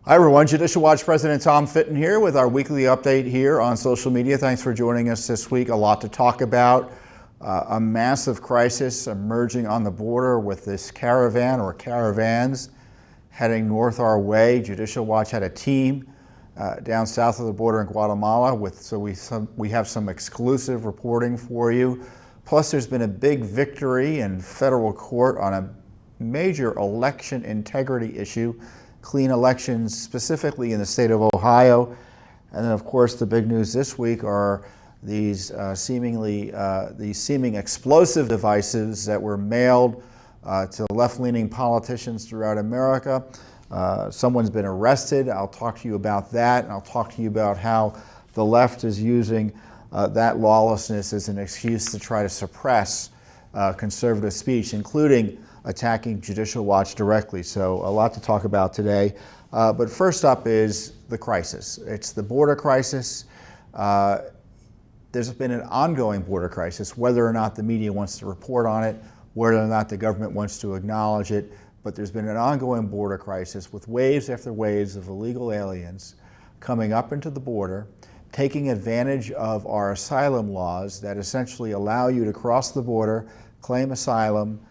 Hi everyone, Judicial Watch President Tom Fitton here with our weekly update here on social media. Thanks for joining us this week. A lot to talk about. A massive crisis emerging on the border with this caravan or caravans heading north our way. Judicial Watch had a team down south of the border in Guatemala, so we have some exclusive reporting for you. Plus there's been a big victory in federal court on a major election integrity issue. Clean elections, specifically in the state of Ohio. And then, of course, the big news this week are these seeming explosive devices that were mailed to left-leaning politicians throughout America. Someone's been arrested. I'll talk to you about that, and I'll talk to you about how the left is using that lawlessness as an excuse to try to suppress conservative speech, including attacking Judicial Watch directly. So a lot to talk about today. But first up is the crisis. It's the border crisis. There's been an ongoing border crisis, whether or not the media wants to report on it, whether or not the government wants to acknowledge it. But there's been an ongoing border crisis with waves after waves of illegal aliens coming up into the border, taking advantage of our asylum laws that essentially allow you to cross the border, claim asylum.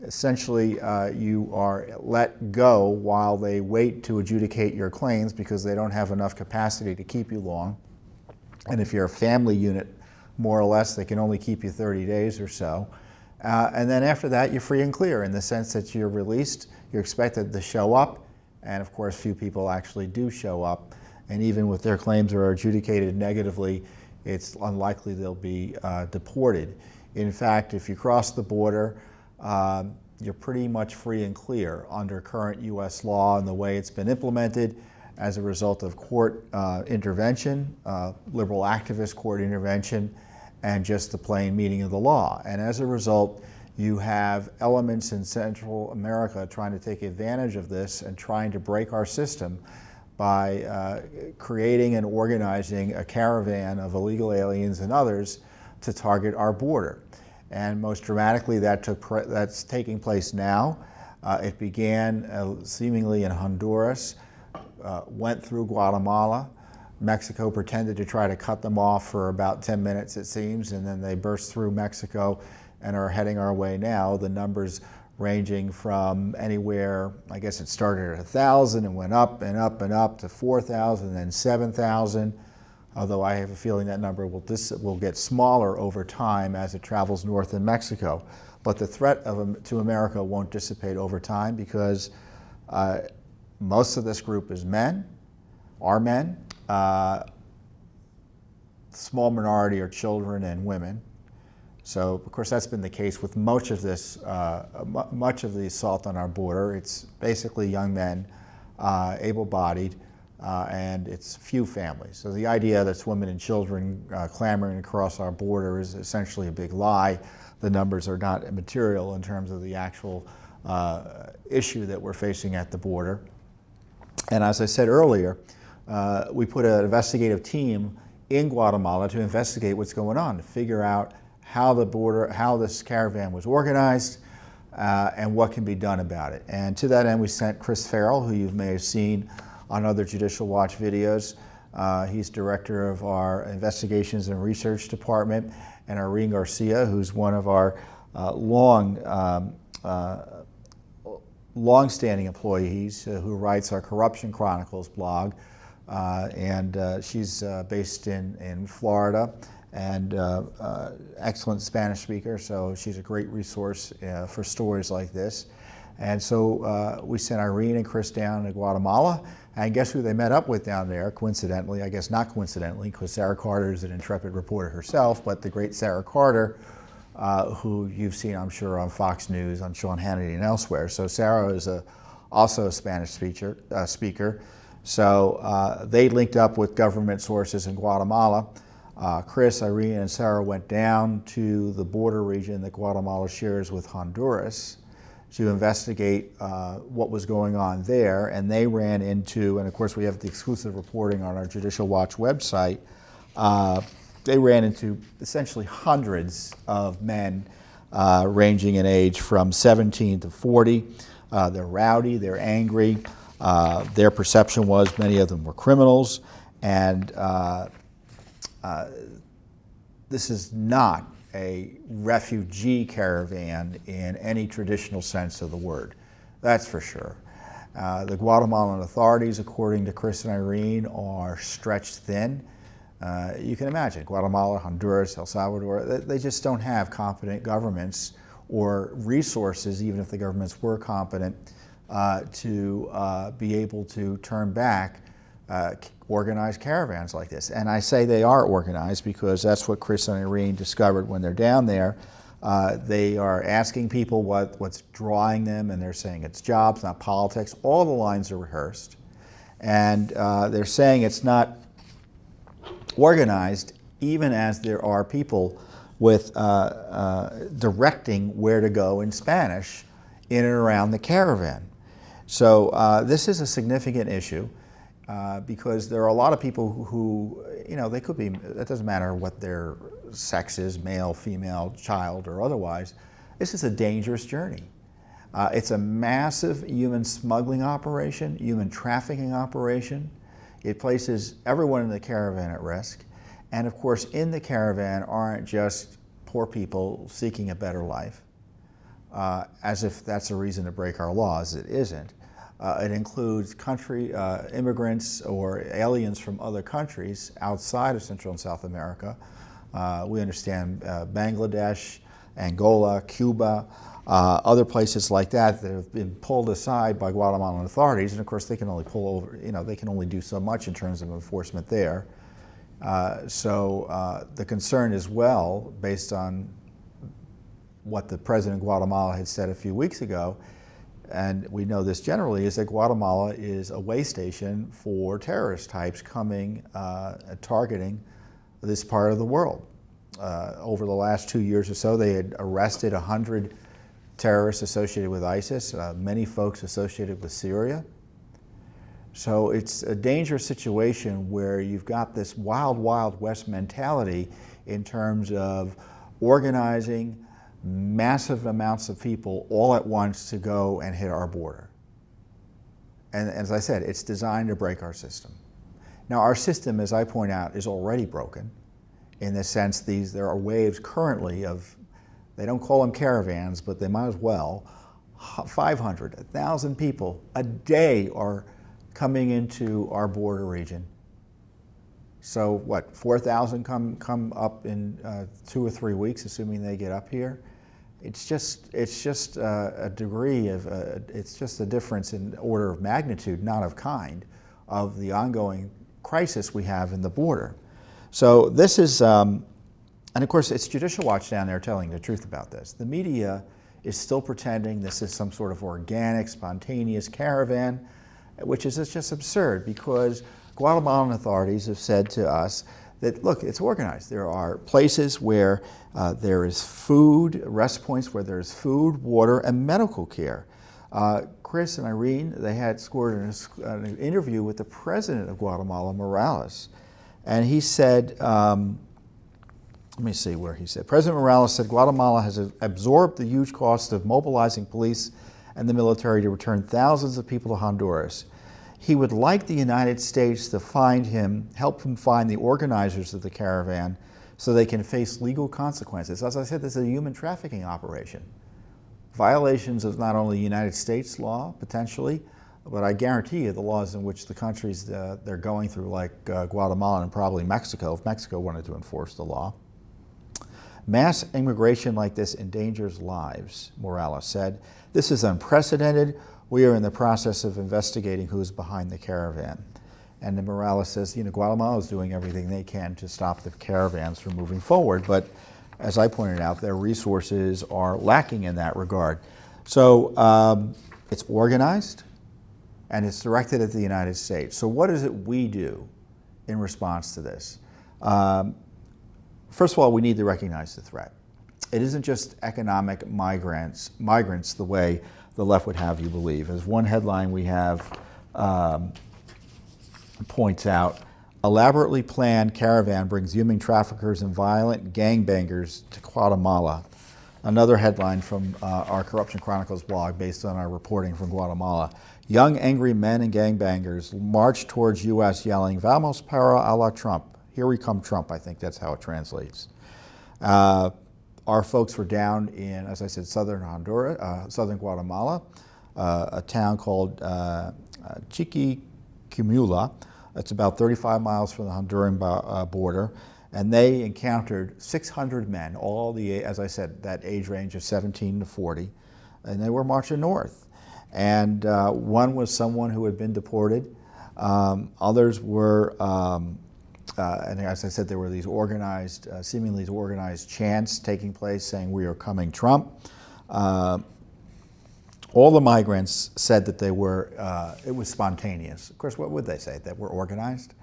Essentially, you are let go while they wait to adjudicate your claims because they don't have enough capacity to keep you long. And if you're a family unit, more or less, they can only keep you 30 days or so. And then after that, you're free and clear in the sense that you're released, you're expected to show up, and of course, few people actually do show up. And even with their claims are adjudicated negatively, it's unlikely they'll be deported. In fact, if you cross the border, you're pretty much free and clear under current U.S. law and the way it's been implemented as a result of court intervention, liberal activist court intervention, and just the plain meaning of the law. And as a result, you have elements in Central America trying to take advantage of this and trying to break our system by creating and organizing a caravan of illegal aliens and others to target our border. And most dramatically, that's taking place now. It began seemingly in Honduras, went through Guatemala. Mexico pretended to try to cut them off for about 10 minutes, it seems, and then they burst through Mexico and are heading our way now. The numbers ranging from anywhere, I guess it started at 1,000 and went up and up and up to 4,000, then 7,000. Although I have a feeling that number will get smaller over time as it travels north in Mexico. But the threat to America won't dissipate over time because most of this group is men, are men. Small minority are children and women. So, of course, that's been the case with much of the assault on our border. It's basically young men, able-bodied, and it's few families. So the idea that it's women and children clamoring across our border is essentially a big lie. The numbers are not immaterial in terms of the actual issue that we're facing at the border. And as I said earlier, we put an investigative team in Guatemala to investigate what's going on, to figure out how this caravan was organized, and what can be done about it. And to that end, we sent Chris Farrell, who you may have seen on other Judicial Watch videos. He's director of our Investigations and Research Department, and Irene Garcia, who's one of our long-standing employees who writes our Corruption Chronicles blog. She's based in Florida and excellent Spanish speaker, so she's a great resource for stories like this. And so we sent Irene and Chris down to Guatemala, and guess who they met up with down there, coincidentally, I guess not coincidentally, because Sarah Carter is an intrepid reporter herself, but the great Sarah Carter, who you've seen, I'm sure, on Fox News, on Sean Hannity and elsewhere. So Sarah is also a Spanish speaker. So they linked up with government sources in Guatemala. Chris, Irene, and Sarah went down to the border region that Guatemala shares with Honduras to investigate what was going on there, and they ran into, and of course we have the exclusive reporting on our Judicial Watch website, they ran into essentially hundreds of men ranging in age from 17 to 40. They're rowdy, they're angry, Their perception was many of them were criminals, and this is not a refugee caravan in any traditional sense of the word. That's for sure. The Guatemalan authorities, according to Chris and Irene, are stretched thin. You can imagine, Guatemala, Honduras, El Salvador, they just don't have competent governments or resources, even if the governments were competent, to be able to turn back organized caravans like this. And I say they are organized because that's what Chris and Irene discovered when they're down there. They are asking people what's drawing them, and they're saying it's jobs, not politics. All the lines are rehearsed. And they're saying it's not organized, even as there are people with directing where to go in Spanish in and around the caravan. So this is a significant issue. Because there are a lot of people who, they could be, it doesn't matter what their sex is, male, female, child, or otherwise. This is a dangerous journey. It's a massive human smuggling operation, human trafficking operation. It places everyone in the caravan at risk. And of course, in the caravan aren't just poor people seeking a better life, as if that's a reason to break our laws. It isn't. It includes immigrants or aliens from other countries outside of Central and South America. We understand Bangladesh, Angola, Cuba, other places like that have been pulled aside by Guatemalan authorities, and of course they can only pull over, they can only do so much in terms of enforcement there. So the concern as well, based on what the president of Guatemala had said a few weeks ago, and we know this generally, is that Guatemala is a way station for terrorist types coming, targeting this part of the world. Over the last 2 years or so, they had arrested 100 terrorists associated with ISIS, many folks associated with Syria. So it's a dangerous situation where you've got this wild, wild west mentality in terms of organizing massive amounts of people all at once to go and hit our border. And as I said, it's designed to break our system. Now our system, as I point out, is already broken in the sense there are waves currently of, they don't call them caravans, but they might as well, 500, 1,000 people a day are coming into our border region. So what, 4,000 come up in 2 or 3 weeks, assuming they get up here? It's just a degree of, it's just a difference in order of magnitude, not of kind, of the ongoing crisis we have in the border. So this is, and of course it's Judicial Watch down there telling the truth about this. The media is still pretending this is some sort of organic, spontaneous caravan, which is just absurd because Guatemalan authorities have said to us that, look, it's organized. There are places where there is food, rest points where there's food, water, and medical care. Chris and Irene, they had scored an interview with the president of Guatemala, Morales, and he said, let me see where he said, President Morales said Guatemala has absorbed the huge cost of mobilizing police and the military to return thousands of people to Honduras. He would like the United States to help him find the organizers of the caravan so they can face legal consequences. As I said, this is a human trafficking operation. Violations of not only United States law, potentially, but I guarantee you the laws in which the countries they're going through, like Guatemala and probably Mexico, if Mexico wanted to enforce the law. Mass immigration like this endangers lives, Morales said. This is unprecedented. We are in the process of investigating who's behind the caravan. And then Morales says, Guatemala is doing everything they can to stop the caravans from moving forward. But as I pointed out, their resources are lacking in that regard. So it's organized and it's directed at the United States. So what is it we do in response to this? First of all, we need to recognize the threat. It isn't just economic migrants the way the left would have you believe. As one headline we have points out, elaborately planned caravan brings human traffickers and violent gangbangers to Guatemala. Another headline from our Corruption Chronicles blog based on our reporting from Guatemala. Young angry men and gangbangers march towards U.S. yelling, "Vamos para a la Trump." Here we come, Trump, I think that's how it translates. Our folks were down in, as I said, southern Honduras, southern Guatemala, a town called Chiquimula. It's about 35 miles from the Honduran border. And they encountered 600 men, all the, as I said, that age range of 17 to 40, and they were marching north. And one was someone who had been deported. Others were, and as I said, there were these organized, seemingly organized chants taking place saying, "We are coming, Trump." All the migrants said that they were, it was spontaneous. Of course, what would they say? That we're organized?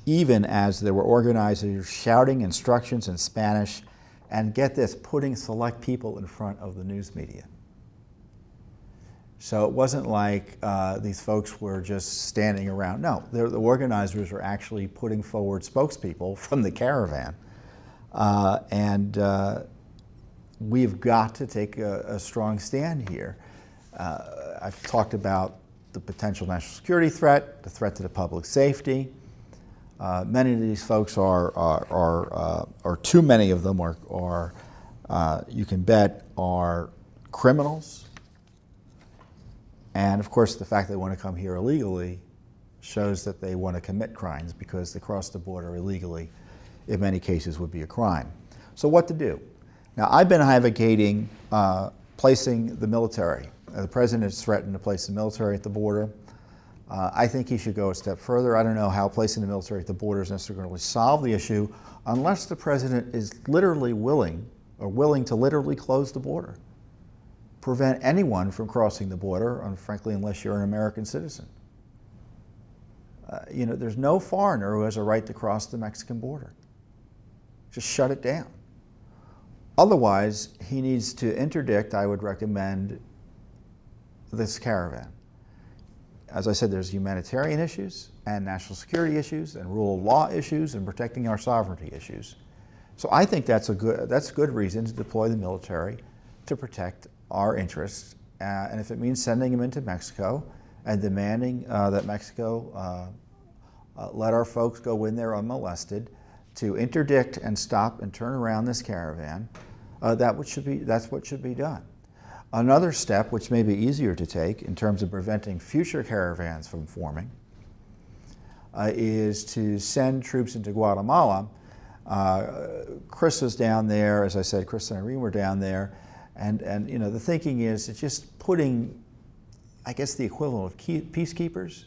Even as there were organizers shouting instructions in Spanish, and get this, putting select people in front of the news media. So it wasn't like these folks were just standing around. No, the organizers were actually putting forward spokespeople from the Caravan. We've got to take a strong stand here. I've talked about the potential national security threat, the threat to the public safety. Many of these folks or too many of them are you can bet, are criminals. And of course, the fact they want to come here illegally shows that they want to commit crimes, because to cross the border illegally, in many cases, would be a crime. So what to do? Now, I've been advocating placing the military. The president has threatened to place the military at the border. I think he should go a step further. I don't know how placing the military at the border is necessarily going to solve the issue unless the president is literally willing to literally close the border, prevent anyone from crossing the border, and frankly, unless you're an American citizen. There's no foreigner who has a right to cross the Mexican border. Just shut it down. Otherwise, he needs to interdict, I would recommend, this caravan. As I said, there's humanitarian issues and national security issues and rule of law issues and protecting our sovereignty issues. So I think that's good reason to deploy the military to protect our interests. And if it means sending them into Mexico and demanding that Mexico let our folks go in there unmolested to interdict and stop and turn around this caravan, that's what should be done. Another step, which may be easier to take in terms of preventing future caravans from forming, is to send troops into Guatemala. Chris was down there, as I said, Chris and Irene were down there, and the thinking is it's just putting, I guess, the equivalent of peacekeepers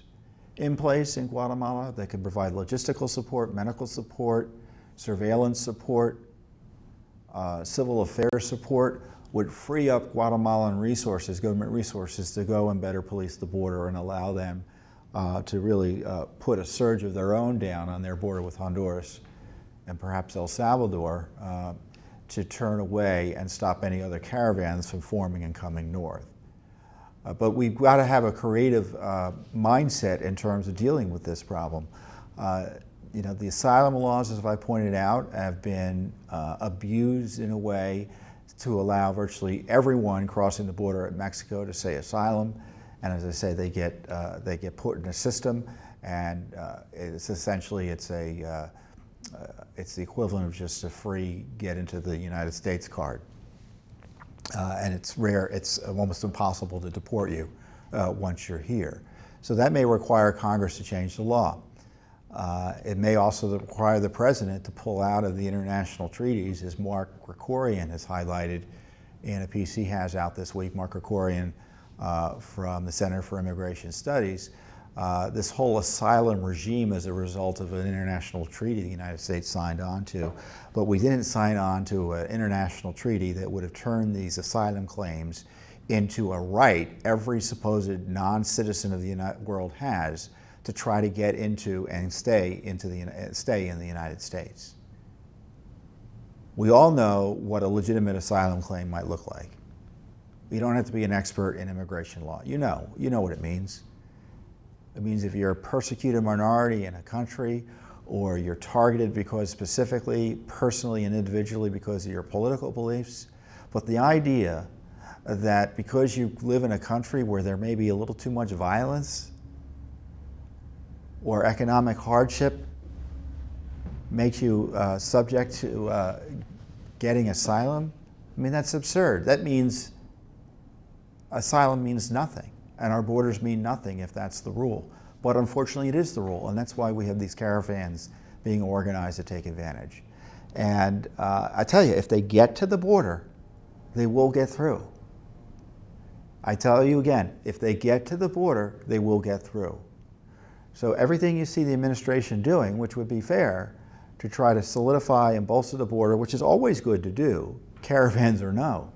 in place in Guatemala that can provide logistical support, medical support, surveillance support, civil affairs support, would free up Guatemalan resources, government resources, to go and better police the border and allow them to really put a surge of their own down on their border with Honduras and perhaps El Salvador to turn away and stop any other caravans from forming and coming north. But we've got to have a creative mindset in terms of dealing with this problem. The asylum laws, as I pointed out, have been abused in a way to allow virtually everyone crossing the border at Mexico to say asylum, and as I say, they get put in a system, and it's essentially it's the equivalent of just a free get into the United States card, and it's rare. It's almost impossible to deport you once you're here. So that may require Congress to change the law. It may also require the president to pull out of the international treaties, as Mark Krikorian has highlighted in a piece he has out this week. Mark Krikorian from the Center for Immigration Studies. This whole asylum regime is a result of an international treaty the United States signed on to, but we didn't sign on to an international treaty that would have turned these asylum claims into a right every supposed non-citizen of the world has to try to get into and stay in the United States. We all know what a legitimate asylum claim might look like. You don't have to be an expert in immigration law. You know what it means. It means if you're a persecuted minority in a country, or you're targeted because specifically, personally and individually because of your political beliefs. But the idea that because you live in a country where there may be a little too much violence or economic hardship makes you subject to getting asylum, I mean, that's absurd. That means asylum means nothing, and our borders mean nothing if that's the rule. But unfortunately, it is the rule, and that's why we have these caravans being organized to take advantage. And I tell you, if they get to the border, they will get through. I tell you again, if they get to the border, they will get through. So everything you see the administration doing, which would be fair, to try to solidify and bolster the border, which is always good to do, caravans or no,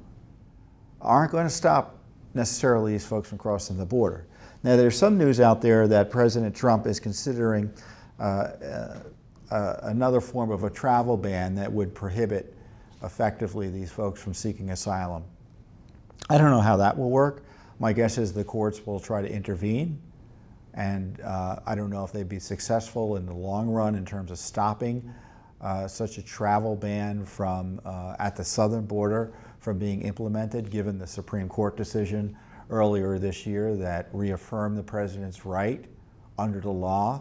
aren't going to stop necessarily these folks from crossing the border. Now, there's some news out there that President Trump is considering another form of a travel ban that would prohibit effectively these folks from seeking asylum. I don't know how that will work. My guess is the courts will try to intervene, and I don't know if they'd be successful in the long run in terms of stopping such a travel ban from at the southern border from being implemented, given the Supreme Court decision earlier this year that reaffirmed the president's right under the law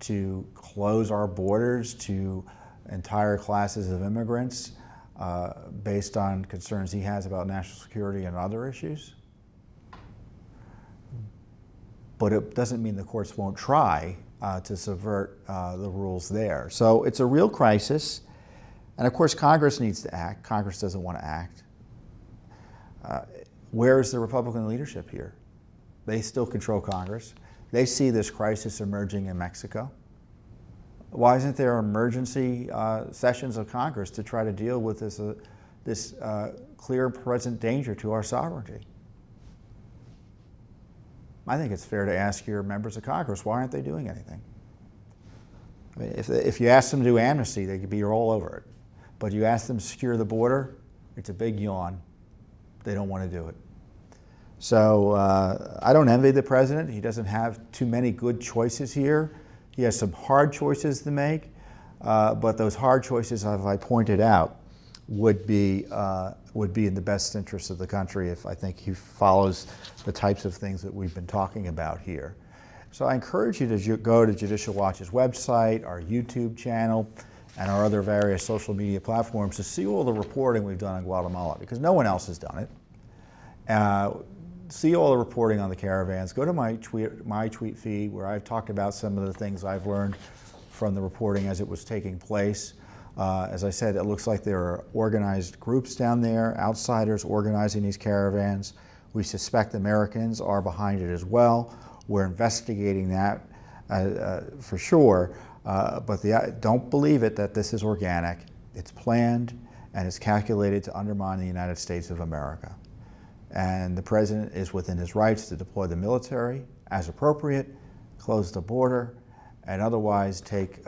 to close our borders to entire classes of immigrants based on concerns he has about national security and other issues. But it doesn't mean the courts won't try to subvert the rules there. So it's a real crisis. And of course, Congress needs to act. Congress doesn't want to act. Where is the Republican leadership here? They still control Congress. They see this crisis emerging in Mexico. Why isn't there emergency sessions of Congress to try to deal with this clear present danger to our sovereignty? I think it's fair to ask your members of Congress, why aren't they doing anything? I mean, if you ask them to do amnesty, they could be all over it. But you ask them to secure the border, it's a big yawn. They don't want to do it. So I don't envy the president. He doesn't have too many good choices here. He has some hard choices to make, but those hard choices, as I pointed out, would be in the best interest of the country if I think he follows the types of things that we've been talking about here. So I encourage you to go to Judicial Watch's website, our YouTube channel, and our other various social media platforms to see all the reporting we've done on Guatemala, because no one else has done it. See all the reporting on the caravans. Go to my tweet feed where I've talked about some of the things I've learned from the reporting as it was taking place. As I said, it looks like there are organized groups down there, outsiders organizing these caravans. We suspect Americans are behind it as well. We're investigating that for sure, but don't believe it that this is organic. It's planned and it's calculated to undermine the United States of America. And the president is within his rights to deploy the military as appropriate, close the border, and otherwise take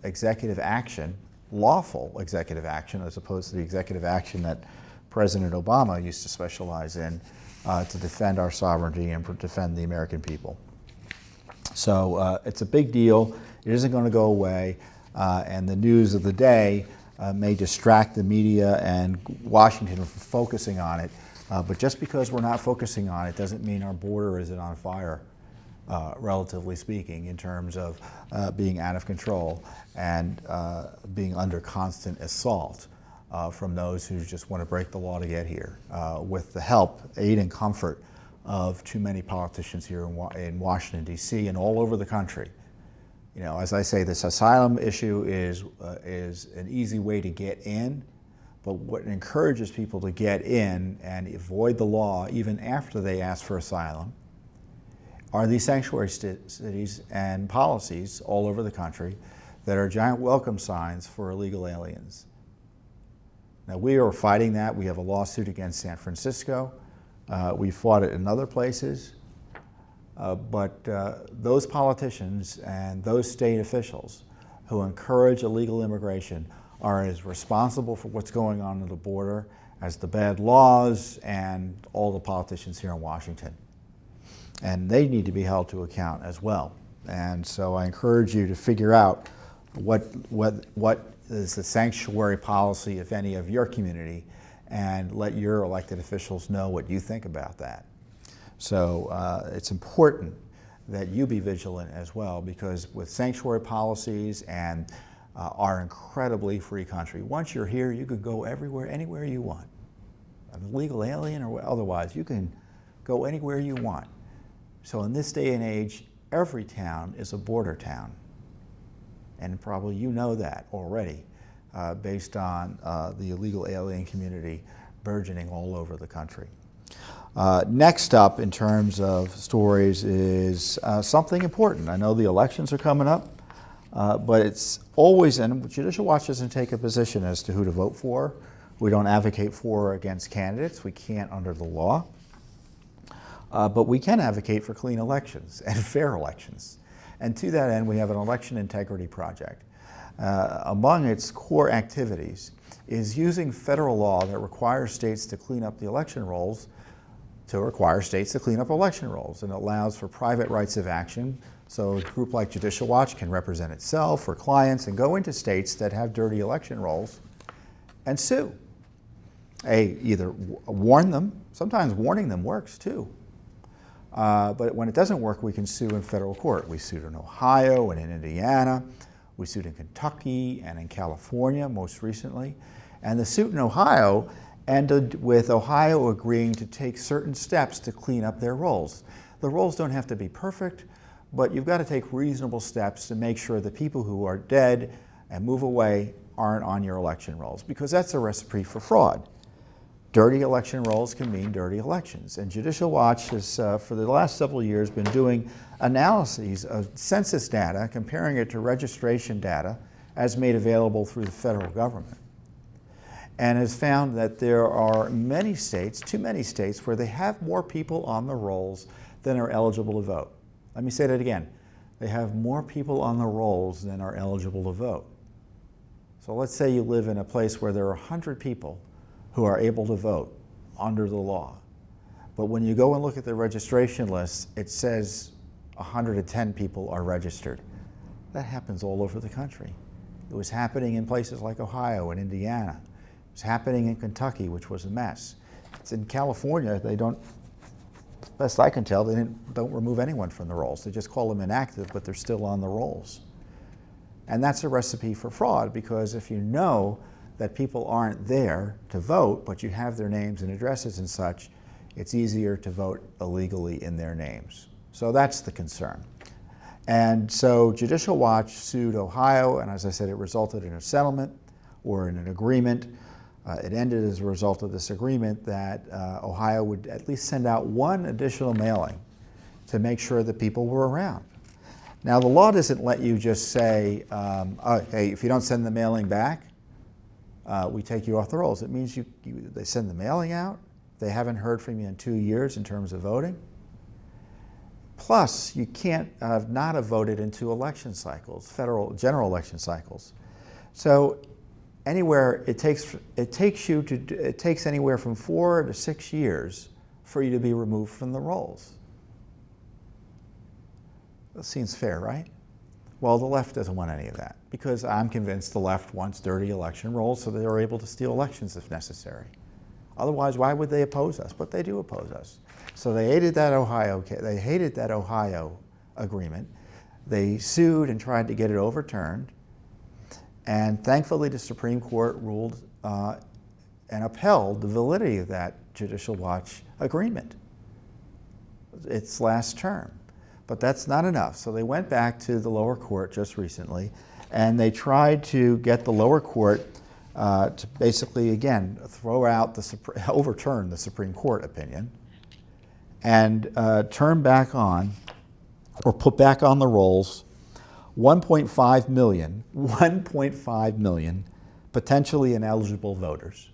executive action, lawful executive action, as opposed to the executive action that President Obama used to specialize in to defend our sovereignty and defend the American people. So it's a big deal. It isn't going to go away, and the news of the day may distract the media and Washington from focusing on it. But just because we're not focusing on it doesn't mean our border isn't on fire, relatively speaking, in terms of being out of control and being under constant assault from those who just want to break the law to get here, with the help, aid, and comfort of too many politicians here in Washington, D.C. and all over the country. You know, as I say, this asylum issue is an easy way to get in. But what encourages people to get in and avoid the law even after they ask for asylum are these sanctuary cities and policies all over the country that are giant welcome signs for illegal aliens. Now, we are fighting that. We have a lawsuit against San Francisco. We fought it in other places. But those politicians and those state officials who encourage illegal immigration are as responsible for what's going on at the border as the bad laws and all the politicians here in Washington. And they need to be held to account as well. And so I encourage you to figure out what is the sanctuary policy, if any, of your community, and let your elected officials know what you think about that. So it's important that you be vigilant as well, because with sanctuary policies and our incredibly free country, once you're here, you could go everywhere, anywhere you want. An illegal alien or otherwise, you can go anywhere you want. So in this day and age, every town is a border town. And probably you know that already, based on the illegal alien community burgeoning all over the country. Next up in terms of stories is something important. I know the elections are coming up, but it's always, and Judicial Watch doesn't take a position as to who to vote for. We don't advocate for or against candidates. We can't under the law. But we can advocate for clean elections and fair elections. And to that end, we have an election integrity project. Among its core activities is using federal law that requires states to clean up the election rolls to require states to clean up election rolls, and allows for private rights of action. So a group like Judicial Watch can represent itself or clients and go into states that have dirty election rolls and sue. Either warn them, sometimes warning them works too. But when it doesn't work, we can sue in federal court. We sued in Ohio and in Indiana. We sued in Kentucky and in California most recently. And the suit in Ohio ended with Ohio agreeing to take certain steps to clean up their rolls. The rolls don't have to be perfect, but you've got to take reasonable steps to make sure the people who are dead and move away aren't on your election rolls, because that's a recipe for fraud. Dirty election rolls can mean dirty elections. And Judicial Watch has, for the last several years, been doing analyses of census data, comparing it to registration data as made available through the federal government, and has found that there are many states, too many states, where they have more people on the rolls than are eligible to vote. Let me say that again. They have more people on the rolls than are eligible to vote. So let's say you live in a place where there are 100 people who are able to vote under the law. But when you go and look at the registration list, it says 110 people are registered. That happens all over the country. It was happening in places like Ohio and Indiana. It was happening in Kentucky, which was a mess. It's in California, they don't, best I can tell, they don't remove anyone from the rolls. They just call them inactive, but they're still on the rolls. And that's a recipe for fraud, because if you know that people aren't there to vote, but you have their names and addresses and such, it's easier to vote illegally in their names. So that's the concern. And so Judicial Watch sued Ohio, and as I said, it resulted in a settlement or in an agreement. It ended as a result of this agreement that Ohio would at least send out one additional mailing to make sure that people were around. Now, the law doesn't let you just say, hey, if you don't send the mailing back, we take you off the rolls. It means they send the mailing out. They haven't heard from you in 2 years in terms of voting. Plus, you can't not have voted in 2 election cycles, federal general election cycles. So anywhere it takes anywhere from 4 to 6 years for you to be removed from the rolls. That seems fair, right? Well, the left doesn't want any of that, because I'm convinced the left wants dirty election rolls so they're able to steal elections if necessary. Otherwise, why would they oppose us? But they do oppose us. So they hated that Ohio agreement. They sued and tried to get it overturned. And thankfully, the Supreme Court ruled and upheld the validity of that Judicial Watch agreement, its last term. But that's not enough. So they went back to the lower court just recently, and they tried to get the lower court to basically, again, overturn the Supreme Court opinion and turn back on, or put back on the rolls, 1.5 million potentially ineligible voters.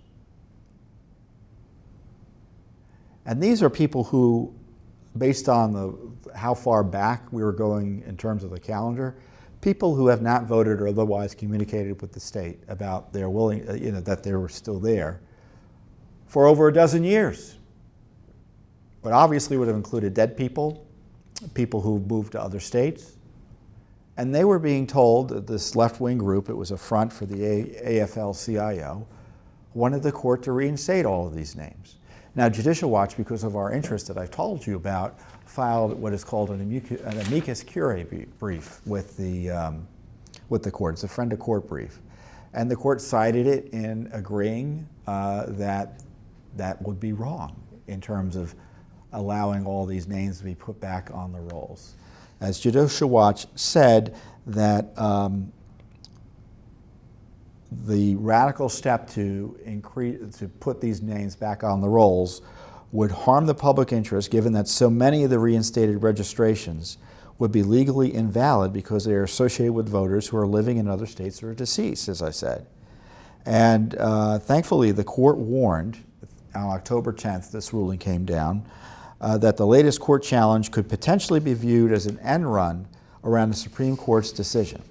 And these are people who, based on how far back we were going in terms of the calendar, people who have not voted or otherwise communicated with the state about their that they were still there for over a dozen years. But obviously would have included dead people, people who moved to other states, And they were being told that this left-wing group, it was a front for the AFL-CIO, wanted the court to reinstate all of these names. Now, Judicial Watch, because of our interest that I've told you about, filed what is called an amicus curiae brief with the court. It's a friend of court brief. And the court cited it in agreeing that that would be wrong in terms of allowing all these names to be put back on the rolls. As Judicial Watch said, that the radical step to put these names back on the rolls would harm the public interest, given that so many of the reinstated registrations would be legally invalid because they are associated with voters who are living in other states or are deceased, as I said. And thankfully, the court warned on October 10th, this ruling came down, that the latest court challenge could potentially be viewed as an end run around the Supreme Court's decision.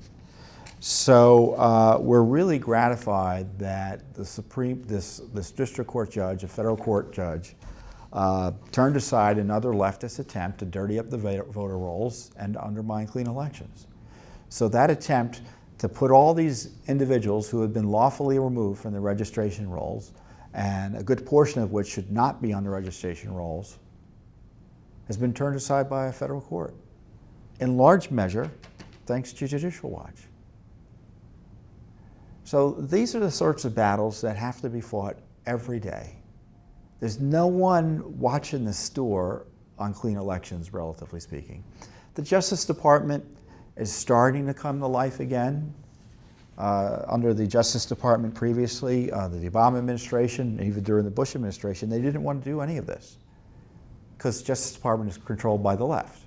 So we're really gratified that this district court judge, a federal court judge, turned aside another leftist attempt to dirty up the voter rolls and undermine clean elections. So that attempt to put all these individuals who have been lawfully removed from the registration rolls, and a good portion of which should not be on the registration rolls, has been turned aside by a federal court, in large measure thanks to Judicial Watch. So these are the sorts of battles that have to be fought every day. There's no one watching the store on clean elections, relatively speaking. The Justice Department is starting to come to life again. Under the Justice Department previously, the Obama administration, even during the Bush administration, they didn't want to do any of this because the Justice Department is controlled by the left.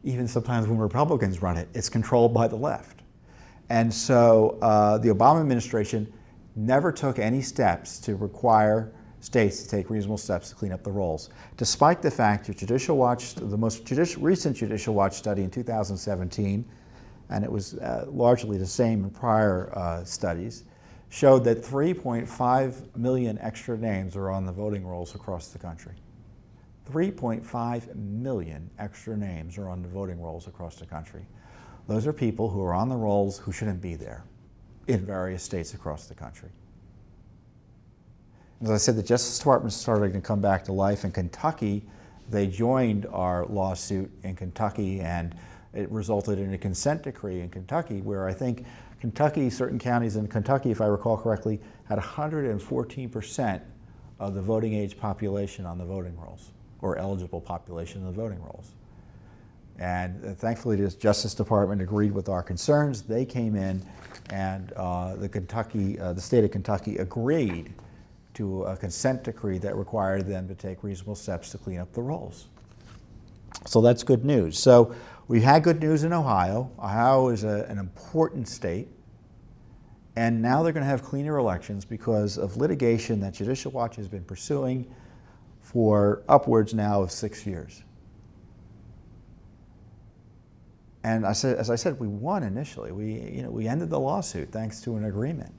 Even sometimes when Republicans run it, it's controlled by the left. And so the Obama administration never took any steps to require states to take reasonable steps to clean up the rolls, despite the fact that Judicial Watch, the most recent Judicial Watch study in 2017, and it was largely the same in prior studies, showed that 3.5 million extra names are on the voting rolls across the country. 3.5 million extra names are on the voting rolls across the country. Those are people who are on the rolls who shouldn't be there in various states across the country. As I said, the Justice Department is starting to come back to life. In Kentucky, they joined our lawsuit in Kentucky, and it resulted in a consent decree in Kentucky where I think Kentucky, certain counties in Kentucky, if I recall correctly, had 114% of the voting age population on the voting rolls, or eligible population on the voting rolls. And thankfully, the Justice Department agreed with our concerns. They came in, and the state of Kentucky agreed to a consent decree that required them to take reasonable steps to clean up the rolls. So that's good news. So we had good news in Ohio. Ohio is an important state, and now they're going to have cleaner elections because of litigation that Judicial Watch has been pursuing for upwards now of 6 years. And as I said, we won initially. We ended the lawsuit thanks to an agreement.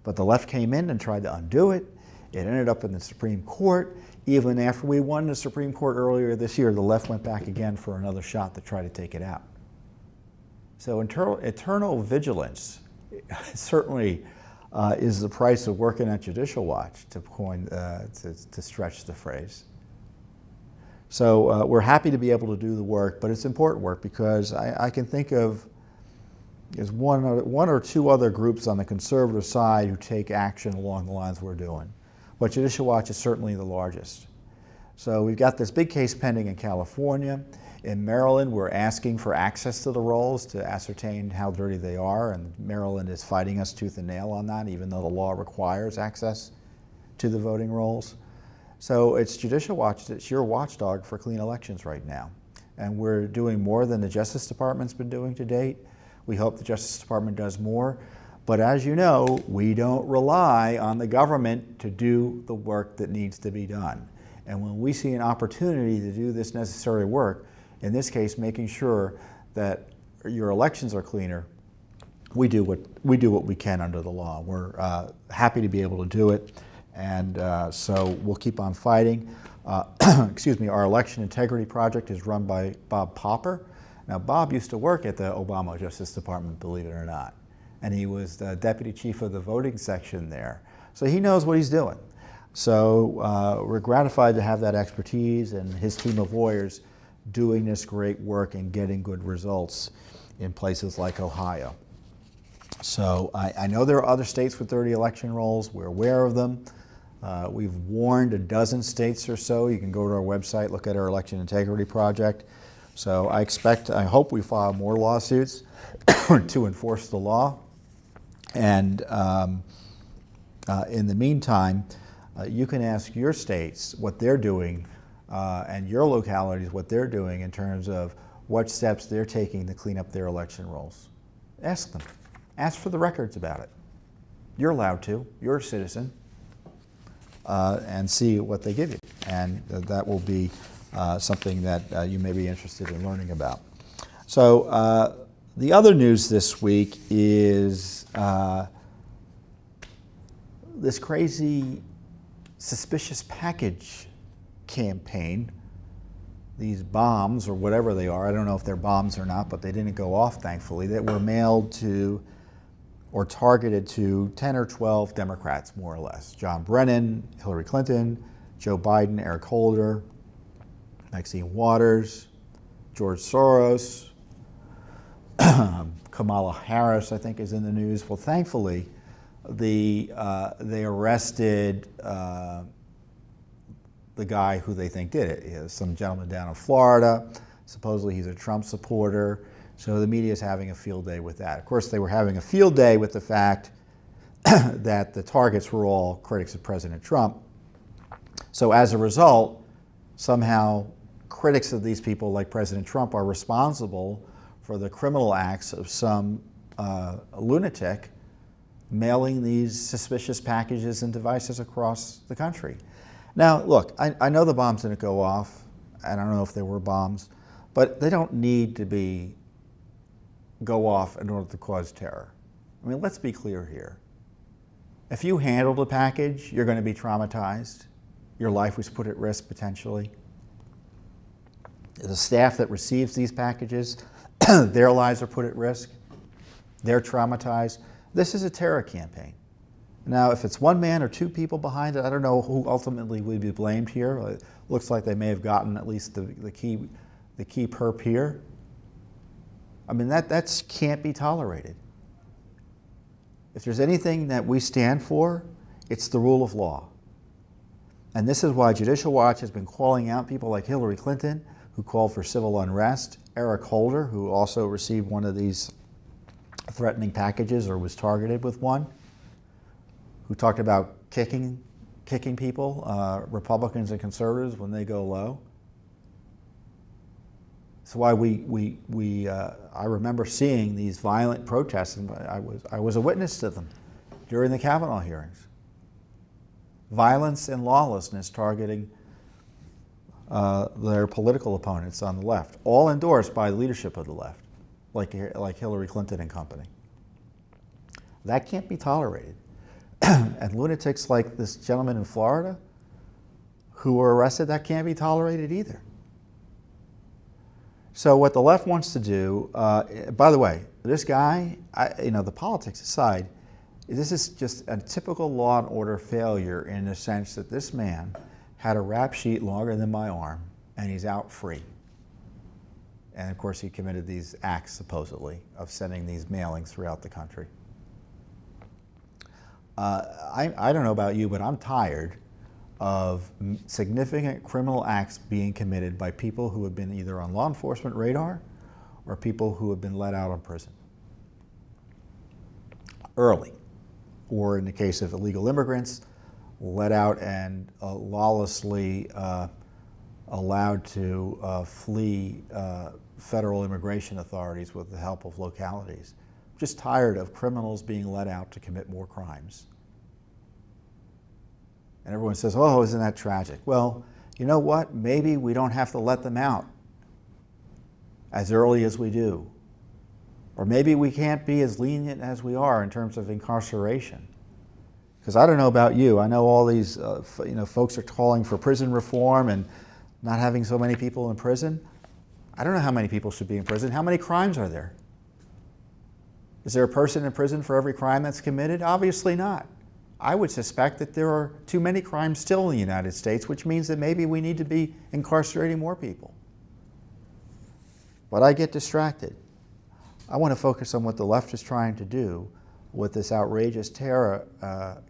But the left came in and tried to undo it. It ended up in the Supreme Court. Even after we won the Supreme Court earlier this year, the left went back again for another shot to try to take it out. So eternal vigilance certainly is the price of working at Judicial Watch, to stretch the phrase. So we're happy to be able to do the work, but it's important work because I can think of there's one or two other groups on the conservative side who take action along the lines we're doing. But Judicial Watch is certainly the largest. So we've got this big case pending in California. In Maryland, we're asking for access to the rolls to ascertain how dirty they are, and Maryland is fighting us tooth and nail on that, even though the law requires access to the voting rolls. So it's Judicial Watch that's your watchdog for clean elections right now. And we're doing more than the Justice Department's been doing to date. We hope the Justice Department does more. But as you know, we don't rely on the government to do the work that needs to be done. And when we see an opportunity to do this necessary work, in this case, making sure that your elections are cleaner, we do what we can under the law. We're happy to be able to do it, and so we'll keep on fighting. Excuse me. Our election integrity project is run by Bob Popper Now, Bob used to work at the Obama Justice Department, believe it or not, and he was the deputy chief of the voting section there. So he knows what he's doing. So we're gratified to have that expertise and his team of lawyers doing this great work and getting good results in places like Ohio. So I know there are other states with dirty election rolls. We're aware of them. We've warned a dozen states or so. You can go to our website, look at our election integrity project. So I hope we file more lawsuits to enforce the law. And in the meantime, you can ask your states what they're doing and your localities what they're doing in terms of what steps they're taking to clean up their election rolls. Ask them. Ask for the records about it. You're allowed to. You're a citizen. And see what they give you. And that will be something that you may be interested in learning about. So the other news this week is this crazy suspicious package campaign. These bombs, or whatever they are, I don't know if they're bombs or not, but they didn't go off, thankfully, that were mailed to or targeted to 10 or 12 Democrats, more or less. John Brennan, Hillary Clinton, Joe Biden, Eric Holder, Maxine Waters, George Soros, Kamala Harris, I think, is in the news. Well, thankfully, they arrested the guy who they think did it. Some gentleman down in Florida. Supposedly he's a Trump supporter. So the media is having a field day with that. Of course, they were having a field day with the fact that the targets were all critics of President Trump. So as a result, somehow critics of these people like President Trump are responsible for the criminal acts of some lunatic mailing these suspicious packages and devices across the country. Now, look, I know the bombs didn't go off. I don't know if they were bombs, but they don't need to go off in order to cause terror. I mean, let's be clear here. If you handled a package, you're going to be traumatized. Your life was put at risk potentially. The staff that receives these packages, their lives are put at risk. They're traumatized. This is a terror campaign. Now, if it's one man or two people behind it, I don't know who ultimately would be blamed here. It looks like they may have gotten at least the key perp here. I mean, that can't be tolerated. If there's anything that we stand for, it's the rule of law. And this is why Judicial Watch has been calling out people like Hillary Clinton, who called for civil unrest, Eric Holder, who also received one of these threatening packages or was targeted with one, who talked about kicking people, Republicans and conservatives, when they go low. That's why I remember seeing these violent protests, and I was a witness to them during the Kavanaugh hearings. Violence and lawlessness targeting their political opponents on the left, all endorsed by the leadership of the left, like Hillary Clinton and company. That can't be tolerated. And lunatics like this gentleman in Florida who were arrested, that can't be tolerated either. So what the left wants to do, by the way, this guy, the politics aside, this is just a typical Law and Order failure in the sense that this man had a rap sheet longer than my arm, and he's out free. And of course, he committed these acts, supposedly, of sending these mailings throughout the country. I don't know about you, but I'm tired of significant criminal acts being committed by people who have been either on law enforcement radar or people who have been let out of prison early, or in the case of illegal immigrants, let out and lawlessly allowed to flee federal immigration authorities with the help of localities. I'm just tired of criminals being let out to commit more crimes. And everyone says, oh, isn't that tragic? Well, you know what? Maybe we don't have to let them out as early as we do. Or maybe we can't be as lenient as we are in terms of incarceration. Because I don't know about you. I know all these folks are calling for prison reform and not having so many people in prison. I don't know how many people should be in prison. How many crimes are there? Is there a person in prison for every crime that's committed? Obviously not. I would suspect that there are too many crimes still in the United States, which means that maybe we need to be incarcerating more people. But I get distracted. I want to focus on what the left is trying to do with this outrageous terror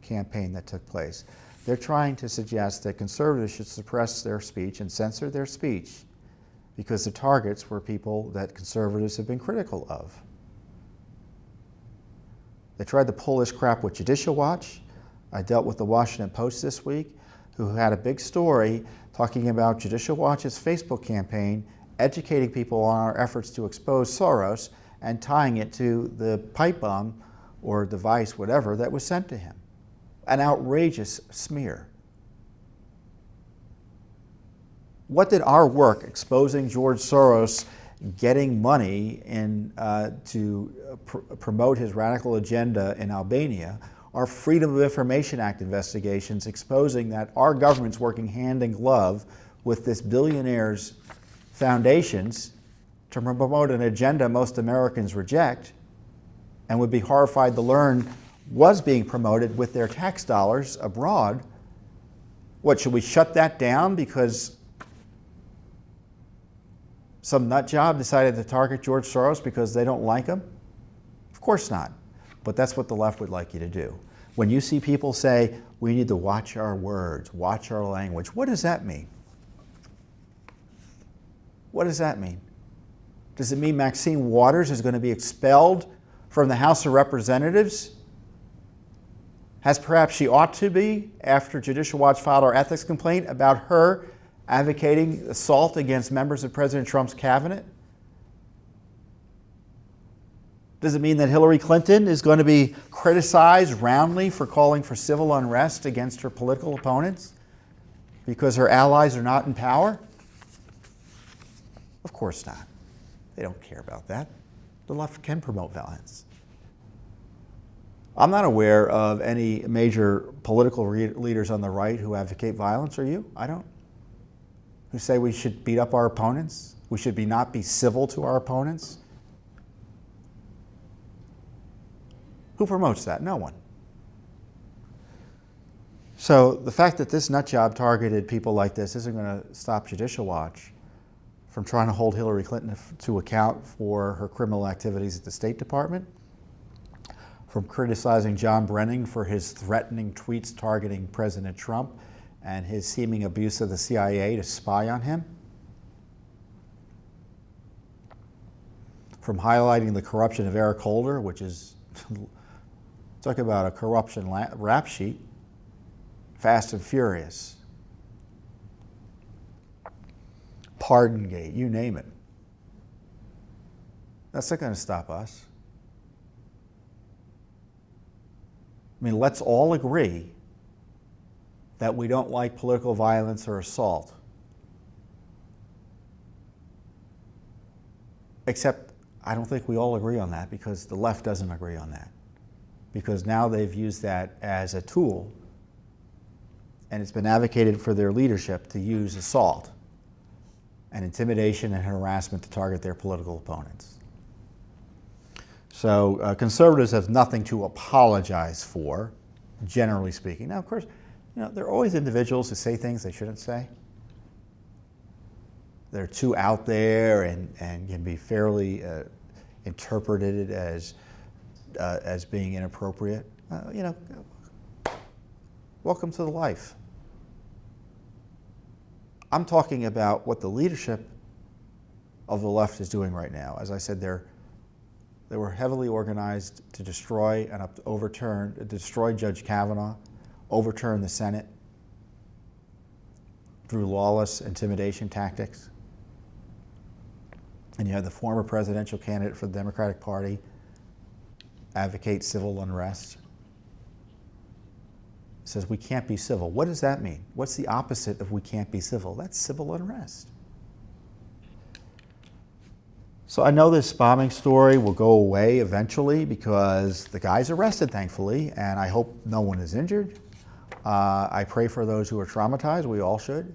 campaign that took place. They're trying to suggest that conservatives should suppress their speech and censor their speech because the targets were people that conservatives have been critical of. They tried to pull this crap with Judicial Watch. I dealt with the Washington Post this week, who had a big story talking about Judicial Watch's Facebook campaign, educating people on our efforts to expose Soros and tying it to the pipe bomb or device, whatever, that was sent to him. An outrageous smear. What did our work exposing George Soros getting money to promote his radical agenda in Albania, our Freedom of Information Act investigations exposing that our government's working hand in glove with this billionaire's foundations to promote an agenda most Americans reject and would be horrified to learn was being promoted with their tax dollars abroad. What, should we shut that down because some nut job decided to target George Soros because they don't like him? Of course not. But that's what the left would like you to do. When you see people say, we need to watch our words, watch our language, what does that mean? What does that mean? Does it mean Maxine Waters is going to be expelled from the House of Representatives? As perhaps she ought to be after Judicial Watch filed our ethics complaint about her advocating assault against members of President Trump's cabinet? Does it mean that Hillary Clinton is going to be criticized roundly for calling for civil unrest against her political opponents because her allies are not in power? Of course not. They don't care about that. The left can promote violence. I'm not aware of any major political leaders on the right who advocate violence, are you? I don't. Who say we should beat up our opponents? We should not be civil to our opponents? Who promotes that? No one. So the fact that this nutjob targeted people like this isn't going to stop Judicial Watch from trying to hold Hillary Clinton to account for her criminal activities at the State Department, from criticizing John Brennan for his threatening tweets targeting President Trump and his seeming abuse of the CIA to spy on him, from highlighting the corruption of Eric Holder, which is, talk about a corruption rap sheet, Fast and Furious, Pardongate, you name it. That's not going to stop us. I mean, let's all agree that we don't like political violence or assault. Except I don't think we all agree on that because the left doesn't agree on that. Because now they've used that as a tool and it's been advocated for their leadership to use assault and intimidation and harassment to target their political opponents. So conservatives have nothing to apologize for, generally speaking. Now, of course, there are always individuals who say things they shouldn't say. They're too out there and can be fairly interpreted as being inappropriate. Welcome to the life. I'm talking about what the leadership of the left is doing right now. As I said, they were heavily organized to destroy and destroy Judge Kavanaugh, overturn the Senate through lawless intimidation tactics. And you have the former presidential candidate for the Democratic Party advocate civil unrest. Says we can't be civil. What does that mean? What's the opposite of we can't be civil? That's civil unrest. So I know this bombing story will go away eventually because the guy's arrested, thankfully, and I hope no one is injured. I pray for those who are traumatized. We all should,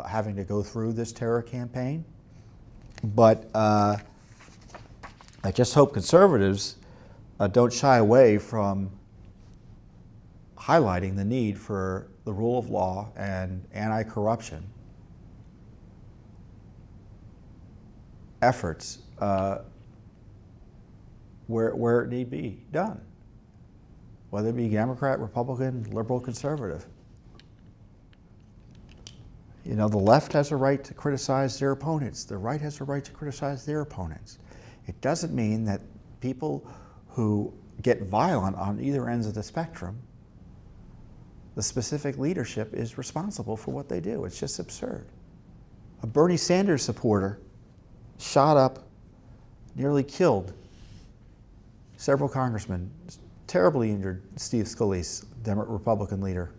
having to go through this terror campaign. But I just hope conservatives don't shy away from highlighting the need for the rule of law and anti-corruption efforts where it need be done, whether it be Democrat, Republican, liberal, conservative. You know, the left has a right to criticize their opponents. The right has a right to criticize their opponents. It doesn't mean that people who get violent on either ends of the spectrum, the specific leadership is responsible for what they do. It's just absurd. A Bernie Sanders supporter shot up, nearly killed several congressmen, terribly injured Steve Scalise, Republican leader.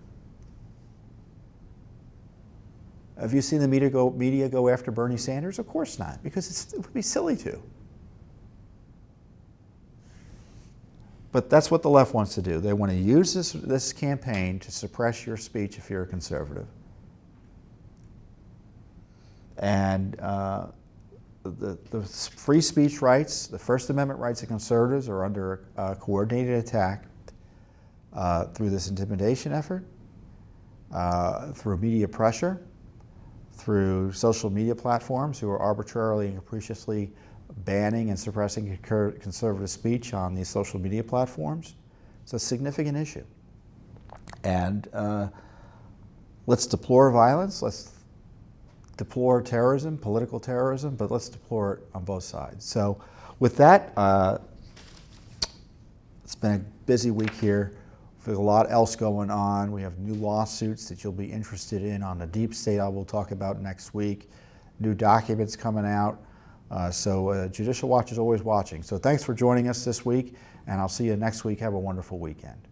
Have you seen the media go after Bernie Sanders? Of course not, because it would be silly to. But that's what the left wants to do. They want to use this campaign to suppress your speech if you're a conservative. And the free speech rights, the First Amendment rights of conservatives are under coordinated attack through this intimidation effort, through media pressure, through social media platforms who are arbitrarily and capriciously banning and suppressing conservative speech on these social media platforms. It's a significant issue. And let's deplore violence, let's deplore terrorism, political terrorism, but let's deplore it on both sides. So with that, it's been a busy week here. There's a lot else going on. We have new lawsuits that you'll be interested in on the deep state I will talk about next week. New documents coming out. So Judicial Watch is always watching. So thanks for joining us this week, and I'll see you next week. Have a wonderful weekend.